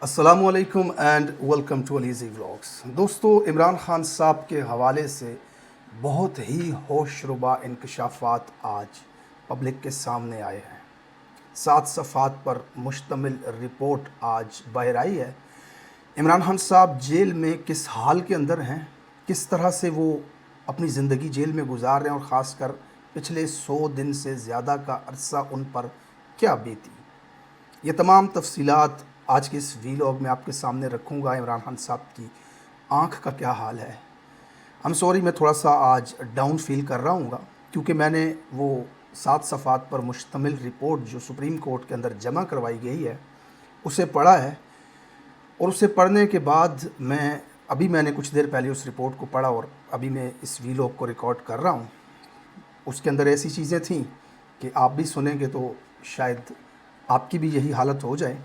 अस्सलामु अलैकुम and welcome to अलीज़ी vlogs. दोस्तों, इमरान खान साहब के हवाले से बहुत ही होशरुबा इंकशाफात आज पब्लिक के सामने आए हैं। 7 सफ़ात पर मुश्तमिल रिपोर्ट आज बाहर आई है। इमरान खान साहब जेल में किस हाल के अंदर हैं, किस तरह से वो अपनी ज़िंदगी जेल में गुजार रहे हैं और ख़ासकर पिछले 100 दिन से ज़्यादा का अरसा उन पर क्या बीती, ये तमाम तफसीलात आज के इस वीलॉग में आपके सामने रखूँगा। इमरान खान साहब की आँख का क्या हाल है। सॉरी, मैं थोड़ा सा आज डाउन फील कर रहा हूँ क्योंकि मैंने वो 7 सफ़ात पर मुश्तमिल रिपोर्ट जो सुप्रीम कोर्ट के अंदर जमा करवाई गई है उसे पढ़ा है, और उसे पढ़ने के बाद मैंने कुछ देर पहले उस रिपोर्ट को पढ़ा और अभी मैं इस वीलॉग को रिकॉर्ड कर रहा हूँ। उसके अंदर ऐसी चीज़ें थीं कि आप भी सुनेंगे तो शायद आपकी भी यही हालत हो जाए।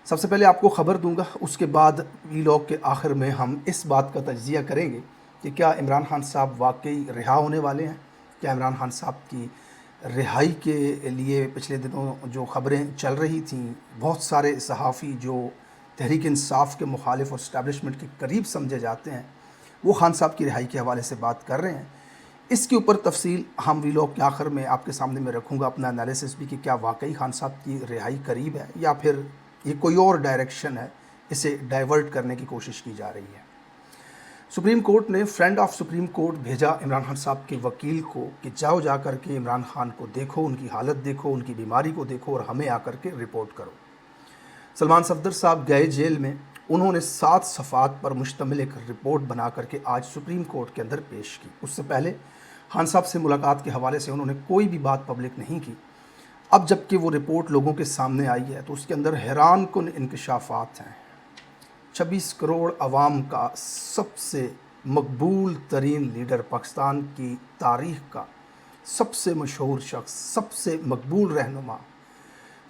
सबसे पहले आपको ख़बर दूंगा, उसके बाद वीलॉग के आखिर में हम इस बात का तज्ज़िया करेंगे कि क्या इमरान खान साहब वाकई रिहा होने वाले हैं। क्या इमरान खान साहब की रिहाई के लिए पिछले दिनों जो ख़बरें चल रही थीं, बहुत सारे सहाफ़ी जो तहरीक इंसाफ के मुखालिफ और इस्टेब्लिशमेंट के करीब समझे जाते हैं, वो खान साहब की रिहाई के हवाले से बात कर रहे हैं। इसके ऊपर तफसील हम वीलॉग के आखिर में आपके सामने में रखूँगा, अपना एनालिसिस भी कि क्या वाकई खान साहब की रिहाई करीब है या फिर ये कोई और डायरेक्शन है, इसे डाइवर्ट करने की कोशिश की जा रही है। सुप्रीम कोर्ट ने फ्रेंड ऑफ सुप्रीम कोर्ट भेजा इमरान खान साहब के वकील को कि जाओ जा कर के इमरान खान को देखो, उनकी हालत देखो, उनकी बीमारी को देखो और हमें आकर के रिपोर्ट करो। सलमान सफदर साहब गए जेल में, उन्होंने 7 सफ़ात पर मुश्तमिल एक रिपोर्ट बना करके आज सुप्रीम कोर्ट के अंदर पेश की। उससे पहले खान साहब से मुलाकात के हवाले से उन्होंने कोई भी बात पब्लिक नहीं की। अब जबकि वो रिपोर्ट लोगों के सामने आई है तो उसके अंदर हैरान कुन इंकशाफात हैं। 26 करोड़ अवाम का सबसे मकबूल तरीन लीडर, पाकिस्तान की तारीख़ का सबसे मशहूर शख्स, सबसे मकबूल रहनुमा,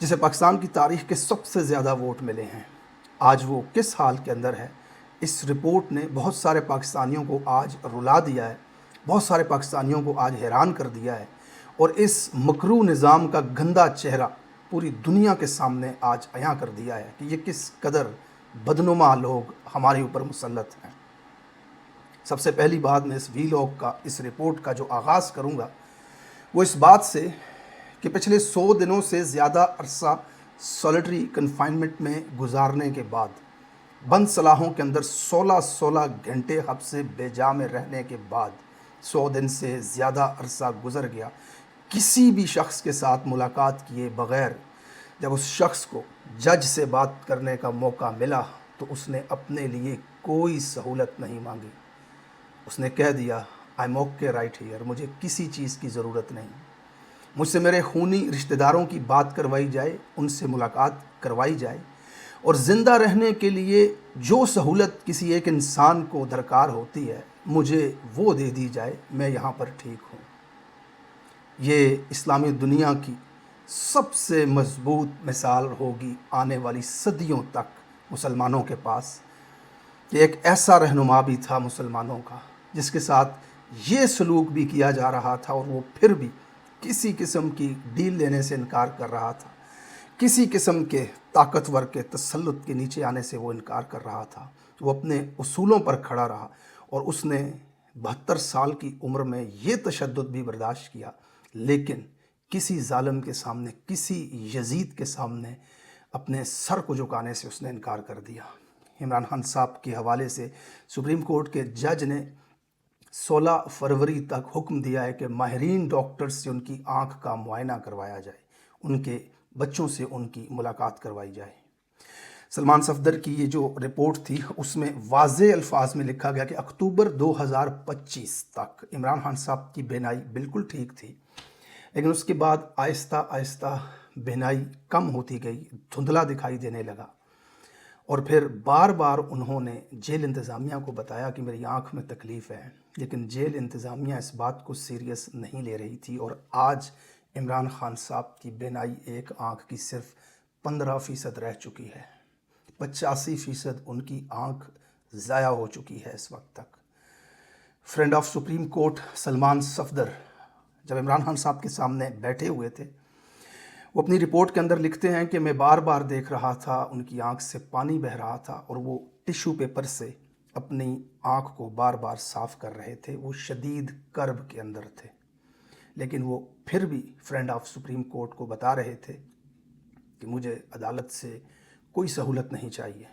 जिसे पाकिस्तान की तारीख़ के सबसे ज़्यादा वोट मिले हैं, आज वो किस हाल के अंदर है। इस रिपोर्ट ने बहुत सारे पाकिस्तानियों को आज रुला दिया है, बहुत सारे पाकिस्तानियों को आज हैरान कर दिया है, और इस मकरू निज़ाम का गंदा चेहरा पूरी दुनिया के सामने आज अयां कर दिया है कि ये किस कदर बदनुमा लोग हमारे ऊपर मुसल्लत हैं। सबसे पहली बात, मैं इस वीलॉग का, इस रिपोर्ट का जो आगाज़ करूँगा वो इस बात से कि पिछले 100 दिनों से ज़्यादा अरसा सॉलिटरी कन्फाइनमेंट में गुजारने के बाद, बंद सलाहों के अंदर 16-16 घंटे हब्से बेजा में रहने के बाद 100 दिन से ज़्यादा अरसा गुजर गया। किसी भी शख्स के साथ मुलाकात किए बग़ैर जब उस शख्स को जज से बात करने का मौका मिला तो उसने अपने लिए कोई सहूलत नहीं मांगी। उसने कह दिया, I am okay right here, मुझे किसी चीज़ की ज़रूरत नहीं। मुझसे मेरे खूनी रिश्तेदारों की बात करवाई जाए, उनसे मुलाकात करवाई जाए, और ज़िंदा रहने के लिए जो सहूलत किसी एक इंसान को दरकार होती है मुझे वो दे दी जाए, मैं यहाँ पर ठीक हूँ। ये इस्लामी दुनिया की सबसे मजबूत मिसाल होगी आने वाली सदियों तक मुसलमानों के पास कि एक ऐसा रहनुमा भी था मुसलमानों का जिसके साथ ये सलूक भी किया जा रहा था और वो फिर भी किसी किस्म की डील लेने से इनकार कर रहा था, किसी किस्म के ताकतवर के तसल्लुत के नीचे आने से वो इनकार कर रहा था। वो अपने उसूलों पर खड़ा रहा और उसने 72 साल की उम्र में ये तशद्दुद भी बर्दाश्त किया, लेकिन किसी जालिम के सामने, किसी यजीद के सामने अपने सर को झुकाने से उसने इनकार कर दिया। इमरान खान साहब के हवाले से सुप्रीम कोर्ट के जज ने 16 फरवरी तक हुक्म दिया है कि माहिरीन डॉक्टर से उनकी आँख का मुआयना करवाया जाए, उनके बच्चों से उनकी मुलाकात करवाई जाए। सलमान सफदर की ये जो रिपोर्ट थी उसमें वाज़े अल्फाज में लिखा गया कि अक्टूबर 2025 तक इमरान खान साहब की बीनाई बिल्कुल ठीक थी, लेकिन उसके बाद आहिस्ता आहिस्ता बीनाई कम होती गई, धुंधला दिखाई देने लगा, और फिर बार बार उन्होंने जेल इंतज़ामिया को बताया कि मेरी आँख में तकलीफ़ है, लेकिन जेल इंतज़ामिया इस बात को सीरियस नहीं ले रही थी। और आज इमरान खान साहब की बीनाई एक आँख की सिर्फ 15% रह चुकी है, 85% उनकी आँख ज़ाया हो चुकी है इस वक्त तक। Friend of supreme court Salman Safdar जब इमरान खान साहब के सामने बैठे हुए थे, वो अपनी रिपोर्ट के अंदर लिखते हैं कि मैं बार बार देख रहा था, उनकी आंख से पानी बह रहा था और वो टिश्यू पेपर से अपनी आंख को बार बार साफ कर रहे थे। वो शदीद कर्ब के अंदर थे, लेकिन वो फिर भी फ्रेंड ऑफ सुप्रीम कोर्ट को बता रहे थे कि मुझे अदालत से कोई सहूलत नहीं चाहिए।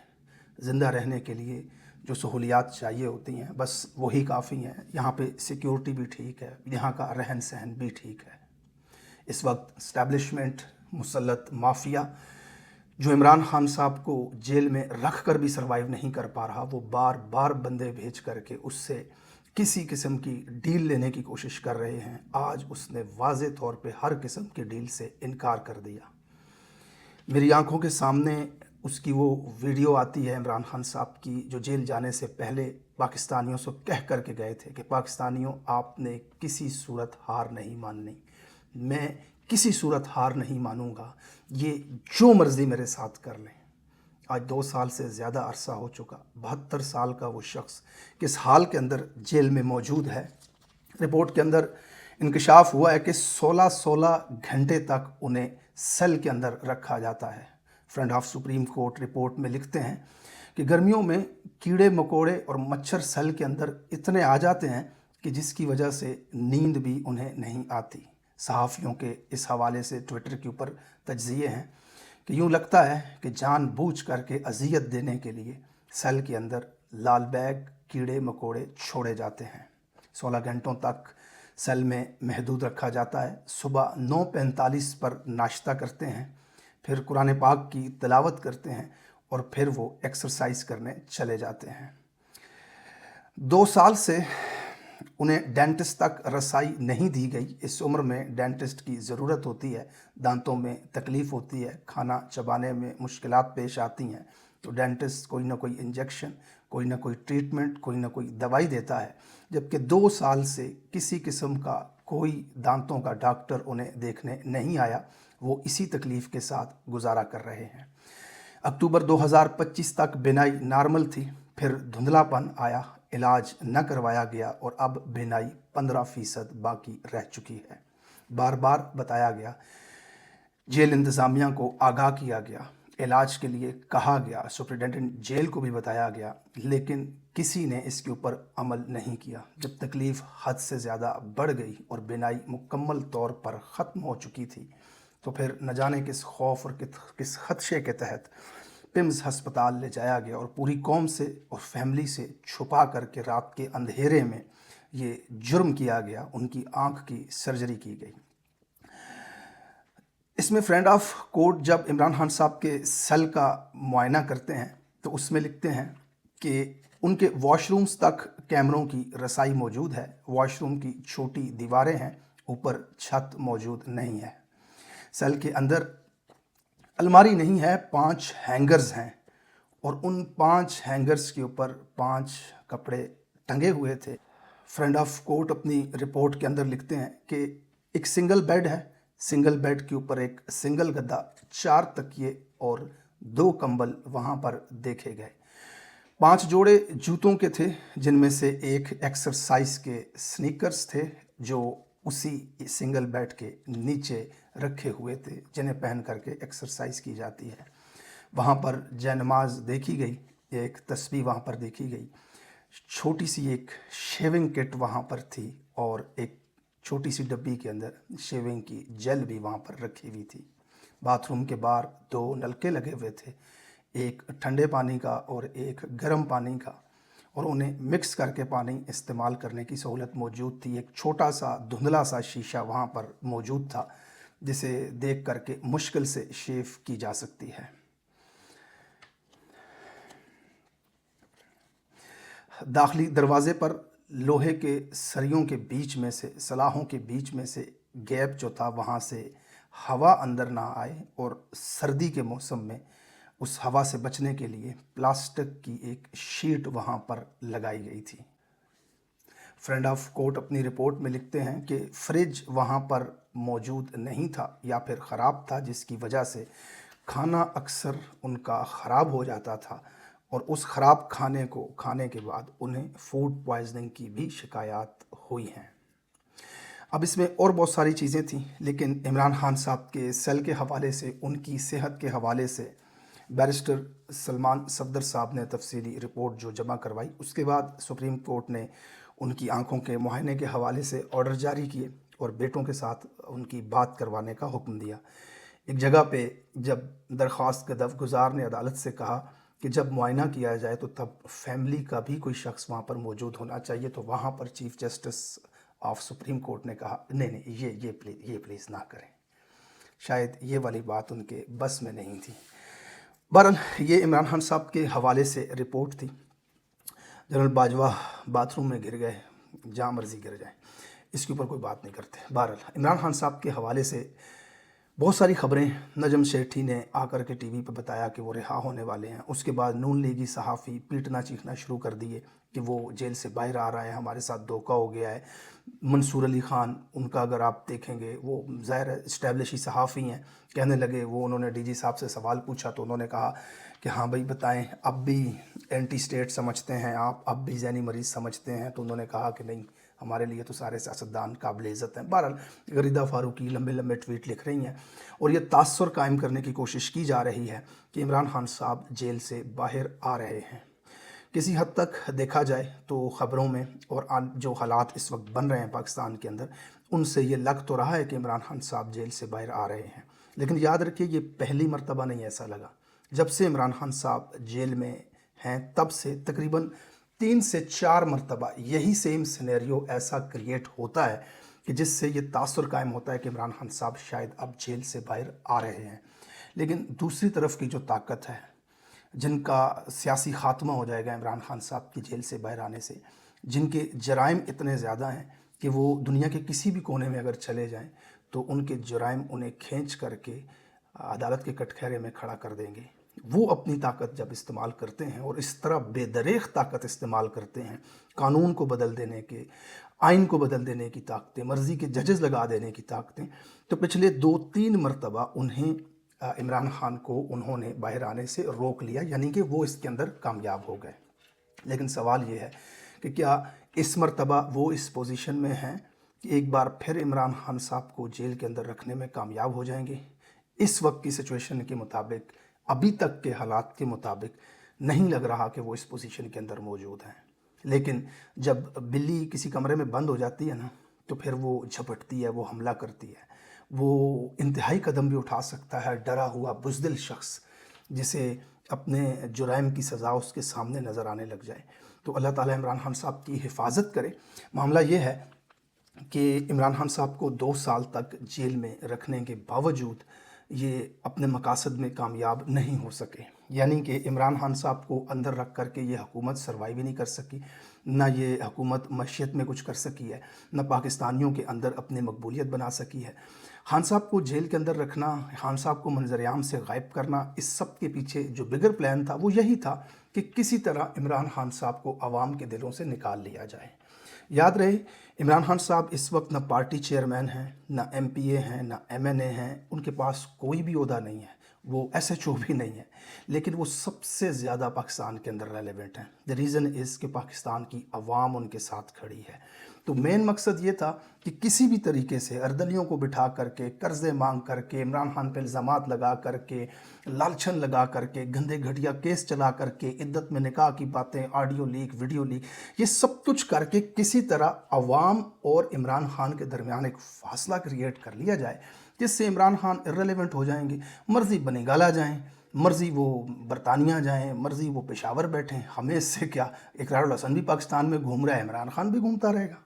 ज़िंदा रहने के लिए जो सहूलियात चाहिए होती हैं बस वही काफ़ी हैं। यहाँ पे सिक्योरिटी भी ठीक है, यहाँ का रहन सहन भी ठीक है। इस वक्त इस्टेब्लिशमेंट, मुसल्लत माफिया जो इमरान खान साहब को जेल में रख कर भी सरवाइव नहीं कर पा रहा, वो बार बार बंदे भेज करके उससे किसी किस्म की डील लेने की कोशिश कर रहे हैं। आज उसने वाज़े तौर पे हर किस्म की डील से इनकार कर दिया। मेरी आंखों के सामने उसकी वो वीडियो आती है इमरान खान साहब की, जो जेल जाने से पहले पाकिस्तानियों से कह कर के गए थे कि पाकिस्तानियों, आपने किसी सूरत हार नहीं माननी, मैं किसी सूरत हार नहीं मानूंगा, ये जो मर्ज़ी मेरे साथ कर लें। आज 2 साल से ज़्यादा अरसा हो चुका, 72 साल का वो शख्स किस हाल के अंदर जेल में मौजूद है। रिपोर्ट के अंदर इंकशाफ हुआ है कि 16-16 घंटे तक उन्हें सेल के अंदर रखा जाता है। Friend of supreme court report में लिखते हैं कि गर्मियों में कीड़े मकोड़े और मच्छर सेल के अंदर इतने आ जाते हैं कि जिसकी वजह से नींद भी उन्हें नहीं आती। सहाफ़ियों के इस हवाले से ट्विटर के ऊपर तज्ज़िये हैं कि यूँ लगता है कि जानबूझ करके अज़ियत देने के लिए सेल के अंदर लाल बैग कीड़े मकोड़े छोड़े जाते हैं। 16 घंटों तक सेल में महदूद रखा जाता है। सुबह 9:45 पर नाश्ता करते हैं, फिर कुरान पाक की तिलावत करते हैं और फिर वो एक्सरसाइज करने चले जाते हैं। 2 साल से उन्हें डेंटिस्ट तक रसाई नहीं दी गई। इस उम्र में डेंटिस्ट की ज़रूरत होती है, दांतों में तकलीफ़ होती है, खाना चबाने में मुश्किलात पेश आती हैं, तो डेंटिस्ट कोई ना कोई इंजेक्शन, कोई ना कोई ट्रीटमेंट, कोई ना कोई दवाई देता है। जबकि 2 साल से किसी किस्म का कोई दांतों का डॉक्टर उन्हें देखने नहीं आया। वो इसी तकलीफ़ के साथ गुजारा कर रहे हैं। अक्टूबर 2025 तक बिनाई नॉर्मल थी, फिर धुंधलापन आया, इलाज न करवाया गया और अब बिनाई 15% बाकी रह चुकी है। बार बार बताया गया, जेल इंतज़ामिया को आगाह किया गया, इलाज के लिए कहा गया, सुप्रिटेंडेंट जेल को भी बताया गया, लेकिन किसी ने इसके ऊपर अमल नहीं किया। जब तकलीफ़ हद से ज़्यादा बढ़ गई और बिनाई मुकम्मल तौर पर ख़त्म हो चुकी थी, तो फिर न जाने किस खौफ और किस खदशे के तहत पिम्स हस्पताल ले जाया गया और पूरी कौम से और फैमिली से छुपा करके रात के अंधेरे में ये जुर्म किया गया। उनकी आंख की सर्जरी की गई। इसमें फ्रेंड ऑफ कोर्ट जब इमरान खान साहब के सेल का मुआयना करते हैं तो उसमें लिखते हैं कि उनके वॉशरूम्स तक कैमरों की रसाई मौजूद है, वॉशरूम की छोटी दीवारें हैं, ऊपर छत मौजूद नहीं है। सेल के अंदर अलमारी नहीं है, 5 हैंगर्स हैं और उन 5 हैंगर्स के ऊपर 5 कपड़े टंगे हुए थे। फ्रेंड ऑफ कोर्ट अपनी रिपोर्ट के अंदर लिखते हैं कि एक सिंगल बेड है, सिंगल बेड के ऊपर एक सिंगल गद्दा, 4 तकिए और 2 कंबल वहाँ पर देखे गए। 5 जोड़े जूतों के थे, जिनमें से एक एक्सरसाइज के स्नीकर्स थे जो उसी सिंगल बेड के नीचे रखे हुए थे, जिन्हें पहन करके एक्सरसाइज की जाती है। वहाँ पर जयनमाज देखी गई, एक तस्बीह वहाँ पर देखी गई, छोटी सी एक शेविंग किट वहाँ पर थी और एक छोटी सी डब्बी के अंदर शेविंग की जेल भी वहाँ पर रखी हुई थी। बाथरूम के बाहर 2 नलके लगे हुए थे, एक ठंडे पानी का और एक गर्म पानी का, और उन्हें मिक्स करके पानी इस्तेमाल करने की सहूलत मौजूद थी। एक छोटा सा धुंधला सा शीशा वहाँ पर मौजूद था जिसे देख करके मुश्किल से शेव की जा सकती है। दाखिली दरवाज़े पर लोहे के सरियों के बीच में से, सलाहों के बीच में से गैप जो था, वहाँ से हवा अंदर ना आए और सर्दी के मौसम में उस हवा से बचने के लिए प्लास्टिक की एक शीट वहाँ पर लगाई गई थी। फ्रेंड ऑफ कोर्ट अपनी रिपोर्ट में लिखते हैं कि फ्रिज वहाँ पर मौजूद नहीं था या फिर ख़राब था, जिसकी वजह से खाना अक्सर उनका ख़राब हो जाता था और उस ख़राब खाने को खाने के बाद उन्हें फूड पॉइजनिंग की भी शिकायत हुई हैं। اب اس میں اور بہت ساری چیزیں تھیں، لیکن عمران خان صاحب کے سیل کے حوالے سے، ان کی صحت کے حوالے سے بیرسٹر سلمان صفدر صاحب نے تفصیلی رپورٹ جو جمع کروائی، اس کے بعد سپریم کورٹ نے ان کی آنکھوں کے معائنے کے حوالے سے آرڈر جاری کیے اور بیٹوں کے ساتھ ان کی بات کروانے کا حکم دیا۔ ایک جگہ پہ جب درخواست کے گزار نے عدالت سے کہا کہ جب معائنہ کیا جائے تو تب فیملی کا بھی کوئی شخص وہاں پر موجود ہونا چاہیے، تو وہاں پر chief justice of supreme court نے کہا نہیں یہ پلیز نہ کریں، شاید یہ والی بات ان کے بس میں نہیں تھی۔ بہرحال یہ عمران خان صاحب کے حوالے سے رپورٹ تھی۔ جنرل باجوہ باتھ روم میں گر گئے، جہاں مرضی گر جائیں، اس کے اوپر کوئی بات نہیں کرتے۔ بہرحال عمران خان صاحب کے حوالے سے بہت ساری خبریں نجم سیٹھی نے آ کر کے ٹی وی پہ بتایا کہ وہ رہا ہونے والے ہیں۔ اس کے بعد نون لیگی صحافی پیٹنا چیخنا شروع کر دیے کہ وہ جیل سے باہر آ رہا ہے، ہمارے ساتھ دھوکہ ہو گیا ہے۔ منصور علی خان، ان کا اگر آپ دیکھیں گے، وہ ظاہر اسٹیبلشی صحافی ہیں، کہنے لگے، وہ انہوں نے ڈی جی صاحب سے سوال پوچھا تو انہوں نے کہا کہ ہاں بھائی بتائیں، اب بھی اینٹی اسٹیٹ سمجھتے ہیں آپ، اب بھی ذہنی مریض سمجھتے ہیں؟ تو انہوں نے کہا کہ نہیں، ہمارے لیے تو سارے سیاستدان قابل عزت ہیں۔ بہرحال غریدہ فاروقی لمبے لمبے ٹویٹ لکھ رہی ہیں اور یہ تاثر قائم کرنے کی کوشش کی جا رہی ہے کہ عمران خان صاحب جیل سے باہر آ رہے ہیں۔ کسی حد تک دیکھا جائے تو خبروں میں اور جو حالات اس وقت بن رہے ہیں پاکستان کے اندر، ان سے یہ لگ تو رہا ہے کہ عمران خان صاحب جیل سے باہر آ رہے ہیں، لیکن یاد رکھیے یہ پہلی مرتبہ نہیں ایسا لگا۔ جب سے عمران خان صاحب جیل میں ہیں تب سے تقریباً 3 سے 4 مرتبہ یہی سیم سینیریو ایسا کریٹ ہوتا ہے کہ جس سے یہ تاثر قائم ہوتا ہے کہ عمران خان صاحب شاید اب جیل سے باہر آ رہے ہیں۔ لیکن دوسری طرف کی جو طاقت ہے، جن کا سیاسی خاتمہ ہو جائے گا عمران خان صاحب کی جیل سے باہر آنے سے، جن کے جرائم اتنے زیادہ ہیں کہ وہ دنیا کے کسی بھی کونے میں اگر چلے جائیں تو ان کے جرائم انہیں کھینچ کر کے عدالت کے کٹخیرے میں کھڑا کر دیں گے۔ وہ اپنی طاقت جب استعمال کرتے ہیں اور اس طرح بے دریغ طاقت استعمال کرتے ہیں، قانون کو بدل دینے کے، آئین کو بدل دینے کی طاقتیں، مرضی کے ججز لگا دینے کی طاقتیں، تو پچھلے 2-3 مرتبہ انہیں عمران خان کو انہوں نے باہر آنے سے روک لیا، یعنی کہ وہ اس کے اندر کامیاب ہو گئے۔ لیکن سوال یہ ہے کہ کیا اس مرتبہ وہ اس پوزیشن میں ہیں کہ ایک بار پھر عمران خان صاحب کو جیل کے اندر رکھنے میں کامیاب ہو جائیں گے؟ اس وقت کی سچویشن کے مطابق، ابھی تک کے حالات کے مطابق نہیں لگ رہا کہ وہ اس پوزیشن کے اندر موجود ہیں۔ لیکن جب بلی کسی کمرے میں بند ہو جاتی ہے نا، تو پھر وہ جھپٹتی ہے، وہ حملہ کرتی ہے، وہ انتہائی قدم بھی اٹھا سکتا ہے۔ ڈرا ہوا بزدل شخص جسے اپنے جرائم کی سزا اس کے سامنے نظر آنے لگ جائے، تو اللہ تعالیٰ عمران خان صاحب کی حفاظت کرے۔ معاملہ یہ ہے کہ عمران خان صاحب کو 2 سال تک جیل میں رکھنے کے باوجود یہ اپنے مقاصد میں کامیاب نہیں ہو سکے، یعنی کہ عمران خان صاحب کو اندر رکھ کر کے یہ حکومت سروائیو ہی نہیں کر سکی، نہ یہ حکومت معیشت میں کچھ کر سکی ہے، نہ پاکستانیوں کے اندر اپنی مقبولیت بنا سکی ہے۔ خان صاحب کو جیل کے اندر رکھنا، خان صاحب کو منظر عام سے غائب کرنا، اس سب کے پیچھے جو بگر پلان تھا وہ یہی تھا کہ کسی طرح عمران خان صاحب کو عوام کے دلوں سے نکال لیا جائے۔ یاد رہے، عمران خان صاحب اس وقت نہ پارٹی چیئرمین ہیں، نہ ایم پی اے ہیں، نہ ایم این اے ہیں، ان کے پاس کوئی بھی عہدہ نہیں ہے، وہ ایس ایچ او بھی نہیں ہے، لیکن وہ سب سے زیادہ پاکستان کے اندر ریلیونٹ ہیں۔ دی ریزن از کہ پاکستان کی عوام ان کے ساتھ کھڑی ہے۔ تو مین مقصد یہ تھا کہ کسی بھی طریقے سے اردلیوں کو بٹھا کر کے، قرضے مانگ کر کے، عمران خان پہ الزامات لگا کر کے، لالچھن لگا کر کے، گندے گھٹیا کیس چلا کر کے، عدت میں نکاح کی باتیں، آڈیو لیک، ویڈیو لیک، یہ سب کچھ کر کے کسی طرح عوام اور عمران خان کے درمیان ایک فاصلہ کریٹ کر لیا جائے، جس سے عمران خان ارریلیونٹ ہو جائیں گے، مرضی بنگالہ جائیں، مرضی وہ برطانیہ جائیں، مرضی وہ پشاور بیٹھیں، ہمیں اس سے کیا؟ اقرار الحسن بھی پاکستان میں گھوم رہا ہے، عمران خان بھی گھومتا رہے گا۔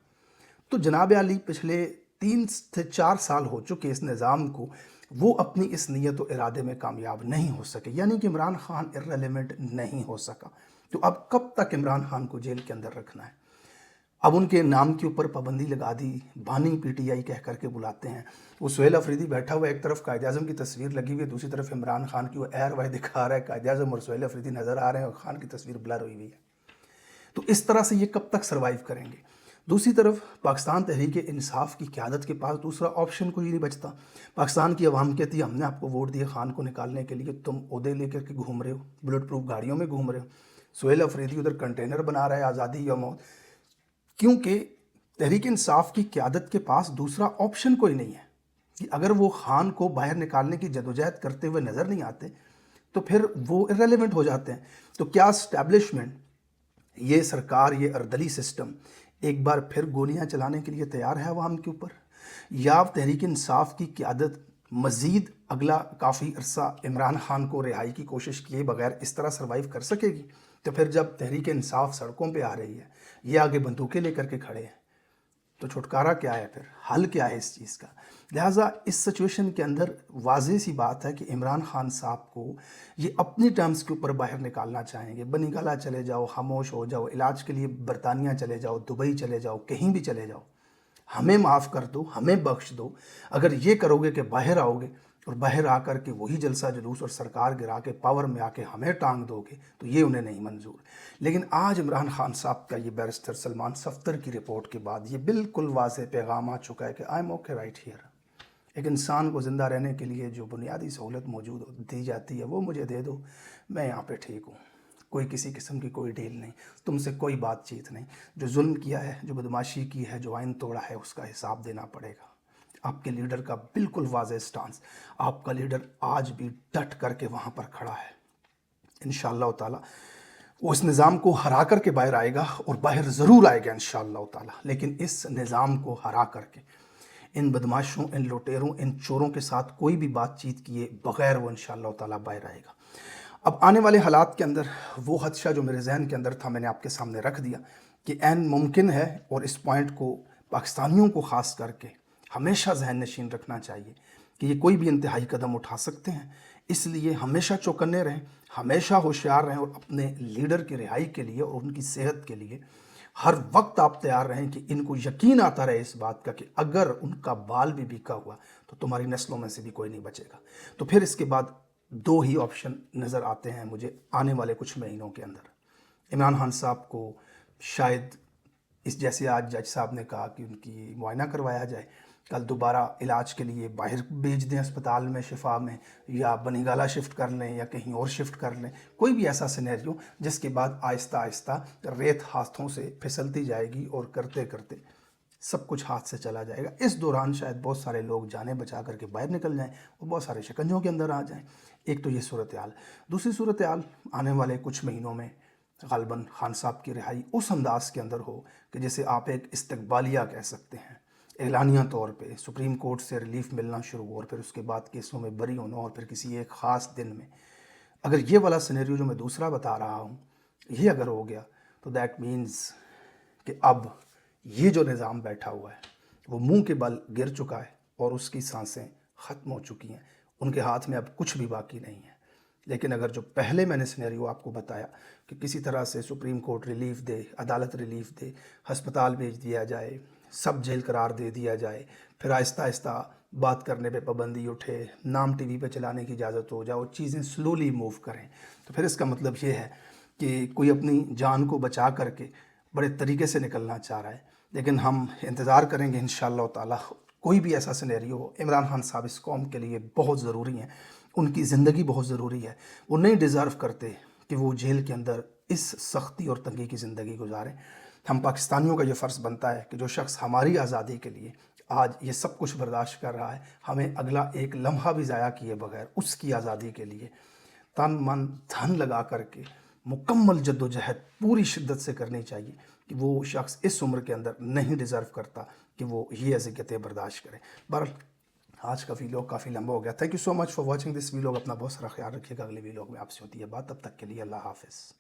تو جناب علی پچھلے 3 سے 4 سال ہو چکے اس نظام کو، وہ اپنی اس نیت و ارادے میں کامیاب نہیں ہو سکے، یعنی کہ عمران خان ارریلیونٹ نہیں ہو سکا۔ تو اب کب تک عمران خان کو جیل کے اندر رکھنا ہے؟ اب ان کے نام کے اوپر پابندی لگا دی، بانی پی ٹی آئی کہہ کر کے بلاتے ہیں۔ وہ سہیل افریدی بیٹھا ہوا، ایک طرف قائد اعظم کی تصویر لگی ہوئی ہے، دوسری طرف عمران خان کی وہ ایر وائی دکھا رہا ہے، قائد اعظم اور سہیل افریدی نظر آ رہے ہیں اور خان کی تصویر بلر ہوئی ہوئی ہے۔ تو اس طرح سے یہ کب تک سروائیو کریں گے؟ دوسری طرف پاکستان تحریک انصاف کی قیادت کے پاس دوسرا آپشن کوئی نہیں بچتا۔ پاکستان کی عوام کہتی ہے ہم نے آپ کو ووٹ دیا خان کو نکالنے کے لیے، تم عہدے لے کر کے گھوم رہے ہو، بلٹ پروف گاڑیوں میں گھوم رہے ہو، سہیل افریدی ادھر کنٹینر بنا رہا ہے آزادی یا موت، کیونکہ तहरीक इंसाफ की क़यादत के पास दूसरा ऑप्शन कोई नहीं है कि अगर वो खान को बाहर निकालने की जदोजहद करते हुए नज़र नहीं आते तो फिर वो इर्रेलेवेंट हो जाते हैं। तो क्या इस्टेब्लिशमेंट, ये सरकार, ये अर्दली सिस्टम एक बार फिर गोलियां चलाने के लिए तैयार है अवाम के ऊपर, या तहरीक इंसाफ की क़यादत मज़ीद अगला काफ़ी अरसा इमरान खान को रिहाई की कोशिश किए बगैर इस तरह सर्वाइव कर सकेगी? तो फिर जब तहरीक इंसाफ सड़कों पे आ रही है, ये आगे बंदूकें लेकर के खड़े हैं, तो छुटकारा क्या है, फिर हल क्या है इस चीज़ का? लिहाजा इस सिचुएशन के अंदर वाज़ेह सी बात है कि इमरान खान साहब को ये अपनी टर्म्स के ऊपर बाहर निकालना चाहेंगे। बनीगाला चले जाओ, खामोश हो जाओ, इलाज के लिए बरतानिया चले जाओ, दुबई चले जाओ, कहीं भी चले जाओ, हमें माफ़ कर दो, हमें बख्श दो। अगर ये करोगे कि बाहर आओगे और बाहर आकर के वही जलसा जुलूस और सरकार गिरा के पावर में आके हमें टांग दोगे, तो ये उन्हें नहीं मंजूर। लेकिन आज इमरान खान साहब का ये बैरिस्टर सलमान सफ्दर की रिपोर्ट के बाद ये बिल्कुल वाज़ेह पैगाम आ चुका है कि I am okay right here. एक इंसान को ज़िंदा रहने के लिए जो बुनियादी सहूलत मौजूद दी जाती है वो मुझे दे दो, मैं यहाँ पे ठीक हूँ। कोई किसी किस्म की कोई डील नहीं, तुमसे कोई बातचीत नहीं। जो जुल्म किया है, जो बदमाशी की है, जो आइन तोड़ा है, उसका हिसाब देना पड़ेगा। आपके लीडर का बिल्कुल वाज़ेह स्टांस, आपका लीडर आज भी डट करके वहाँ पर खड़ा है। इंशाअल्लाह ताला वो इस निज़ाम को हरा करके बाहर आएगा और बाहर ज़रूर आएगा इंशाअल्लाह ताला। लेकिन इस निज़ाम को हरा करके इन बदमाशों, इन लुटेरों, इन चोरों के साथ कोई भी बातचीत किए बग़ैर वो इंशाअल्लाह ताला बाहर आएगा। अब आने वाले हालात के अंदर वो खदशा जो मेरे जहन के अंदर था, मैंने आपके सामने रख दिया कि ऐन मुमकिन है, और इस पॉइंट को पाकिस्तानियों को ख़ास करके हमेशा जहन नशीन रखना चाहिए कि ये कोई भी इंतहाई कदम उठा सकते हैं। इसलिए हमेशा चौकन्ने रहें, हमेशा होशियार रहें और अपने लीडर की रिहाई के लिए और उनकी सेहत के लिए हर वक्त आप तैयार रहें कि इनको यकीन आता रहे इस बात का कि अगर उनका बाल भी बिका हुआ तो तुम्हारी नस्लों में से भी कोई नहीं बचेगा। तो फिर इसके बाद दो ही ऑप्शन नज़र आते हैं मुझे आने वाले कुछ महीनों के अंदर। इमरान खान साहब को शायद इस, जैसे आज जज साहब ने कहा कि उनकी मुआयना करवाया जाए, कल दोबारा इलाज के लिए बाहर भेज दें अस्पताल में, शिफा में, या बनीगाला शिफ्ट कर लें या कहीं और शिफ्ट कर लें। कोई भी ऐसा सिनेरियो जिसके बाद आहिस्ता आहिस्ता रेत हाथों से फिसलती जाएगी और करते करते सब कुछ हाथ से चला जाएगा। इस दौरान शायद बहुत सारे लोग जानें बचा करके बाहर निकल जाएं और बहुत सारे शिकंजों के अंदर आ जाएं। एक तो ये सूरत हाल। दूसरी सूरत हाल, आने वाले कुछ महीनों में ग़ालिबन खान साहब की रिहाई उस अंदाज़ के अंदर हो कि जैसे आप एक इस्तकबालिया कह सकते हैं, एलानिया तौर पे सुप्रीम कोर्ट से रिलीफ मिलना शुरू हो और फिर उसके बाद केसों में बरी होना और फिर किसी एक ख़ास दिन में, अगर ये वाला सिनेरियो जो मैं दूसरा बता रहा हूँ ये अगर हो गया तो दैट मीन्स कि अब ये जो निज़ाम बैठा हुआ है वो मुंह के बल गिर चुका है और उसकी सांसें ख़त्म हो चुकी हैं, उनके हाथ में अब कुछ भी बाकी नहीं है। लेकिन अगर जो पहले मैंने सिनेरियो आपको बताया कि किसी तरह से सुप्रीम कोर्ट रिलीफ दे, अदालत रिलीफ दे, हस्पताल भेज दिया जाए, सब जेल करार दे दिया जाए, फिर आहिस्ता आहिस्ता बात करने पे पाबंदी उठे, नाम टीवी पे चलाने की इजाज़त हो जाए और चीज़ें स्लोली मूव करें, तो फिर इसका मतलब ये है कि कोई अपनी जान को बचा करके बड़े तरीके से निकलना चाह रहा है। लेकिन हम इंतज़ार करेंगे इंशाअल्लाह ताला कोई भी ऐसा सिनेरियो हो। इमरान खान साहब इस कौम के लिए बहुत ज़रूरी हैं, उनकी ज़िंदगी बहुत ज़रूरी है। वो नहीं डिज़र्व करते कि वो जेल के अंदर इस सख्ती और तंगी की ज़िंदगी गुजारें। हम पाकिस्तानियों का ये फ़र्ज़ बनता है कि जो शख्स हमारी आज़ादी के लिए आज ये सब कुछ बर्दाश्त कर रहा है, हमें अगला एक लम्हा भी ज़ाया किए बगैर उसकी आज़ादी के लिए तन मन धन लगा करके मुकम्मल जद्दोजहद पूरी शिद्दत से करनी चाहिए कि वो शख्स इस उम्र के अंदर नहीं डिज़र्व करता कि वो ये अज़ियतें बर्दाश्त करे। बहरहाल आज का वीलॉग काफ़ी लंबा हो गया। Thank you so much for watching this vlog. अपना बहुत सारा ख्याल रखिएगा। अगले वीलॉग में आपसे होती है बात, तब तक के लिए अल्लाह हाफ़िज़।